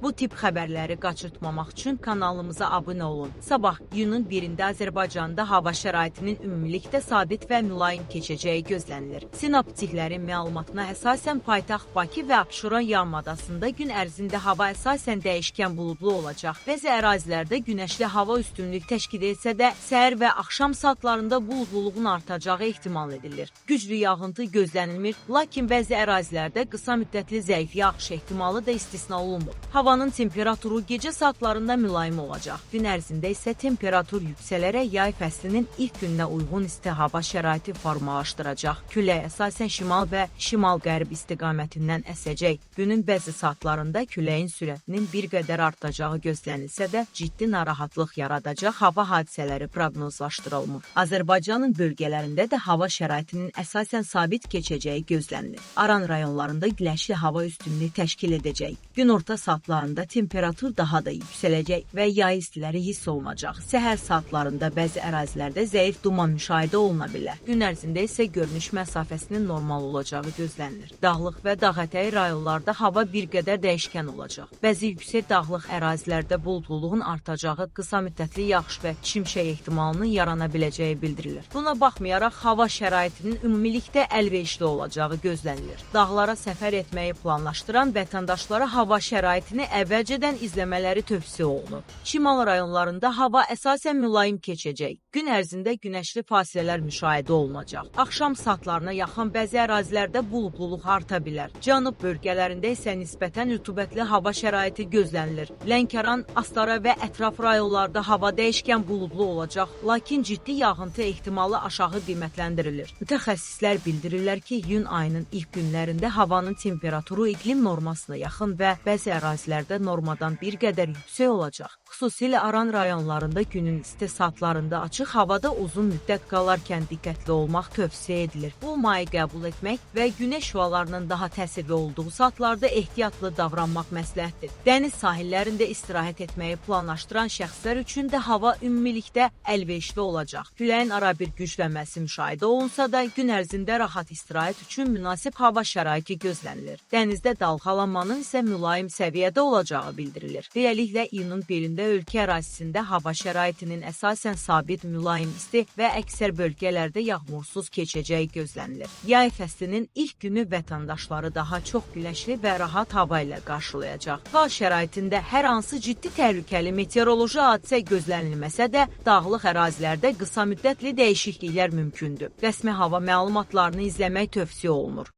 Bu tip xəbərləri qaçırtmamaq üçün kanalımıza abunə olun. Sabah iyunun 1-də Azərbaycanda hava şəraitinin ümumilikdə sabit və mülayim keçəcəyi gözlənilir. Sinoptiklərin məlumatına əsasən paytaxt Bakı və Abşeron yarımadasında gün ərzində hava əsasən dəyişkən buludlu olacaq. Bəzi ərazilərdə günəşli hava üstünlük təşkil etsə də səhər və axşam saatlarında buludluluğun artacağı ehtimal edilir. Güclü yağıntı gözlənilmir, lakin bəzi ərazilərdə qısa müddətli zəif yağış ehtimalı da istisna olunmur. Havanın temperaturu gecə saatlarında mülayim olacaq. Gün ərzində isə temperatur yüksələrək yay fəslinin ilk gününə uyğun isti hava şəraiti formalaşdıracaq. Külək əsasən şimal və şimal-qərb istiqamətindən əsəcək. Günün bəzi saatlarında küləyin sürətinin bir qədər artacağı gözlənilsə də ciddi narahatlıq yaradacaq hava hadisələri proqnozlaşdırılmır. Azərbaycanın bölgələrində də hava şəraitinin əsasən sabit keçəcəyi gözlənilir. Aran rayonlarında güləşli hava üstünlüyü təşkil edəcək. Gün orta saatlarında temperatur daha da yüksələcək və yay istiləri hiss olunacaq. Səhər saatlarında bəzi ərazilərdə zəif duman müşahidə oluna bilər. Gün ərzində isə görünüş məsafəsinin normal olacağı gözlənilir. Dağlıq və dağətəyi rayonlarda hava bir qədər dəyişkən olacaq. Bəzi yüksək dağlıq ərazilərdə buludluluğun artacağı, qısa müddətli yağış və şimşək ehtimalının yarana biləcəyi bildirilir. Buna baxmayaraq hava şəraitinin ümumilikdə əlverişli olacağı gözlənilir. Dağlara səfər etməyi planlaşdıran vətəndaşlara hava şəraitini əvvəlcədən izləmələri tövsiyə olunur. Şimal rayonlarında hava əsasən mülayim keçəcək. Gün ərzində günəşli fasilələr müşahidə olunacaq. Axşam saatlarına yaxın bəzi ərazilərdə buludluluq arta bilər. Cənub bölgələrində isə nisbətən rütubətli hava şəraiti gözlənilir. Lənkəran, Astara və ətraf rayonlarda hava dəyişkən buludlu olacaq, lakin ciddi yağıntı ehtimalı aşağı qiymətləndirilir. Mütəxəssislər bildirirlər ki, iyun ayının ilk günlərində havanın temperaturu iqlim normasına yaxın və bəzi ərazilərdə normadan bir qədər yüksək olacaq. Xüsusilə Aran rayonlarında günün isti saatlarında açıq havada uzun müddət qalarkən diqqətli olmaq tövsiyə edilir. Bu mayı qəbul etmək və günəş şüalarının daha təsirli olduğu saatlarda ehtiyatlı davranmaq məsləhətdir. Dəniz sahillərində istirahət etməyi planlaşdıran şəxslər üçün də hava ümumilikdə əlverişli olacaq. Küləyin arabir güclənməsi müşahidə olunsa da gün ərzində rahat istirahət üçün münasib hava şəraiti gözlənilir. Dənizdə dalğalanmanın isə mülayim səviyyədə olacağı bildirilir. Beləliklə iyunun 1-də ölkə ərazisində hava şəraitinin əsasən sabit, mülayim isti və əksər bölgələrdə yağmursuz keçəcəyi gözlənilir. Yay fəslinin ilk günü vətəndaşları daha çox güləşli və rahat hava ilə qarşılayacaq. Hava şəraitində hər hansı ciddi təhlükəli meteoroloji hadisə gözlənilməsə də dağlıq ərazilərdə qısa müddətli dəyişikliklər mümkündür. Rəsmi hava məlumatlarını izləmək tövsiyə olunur.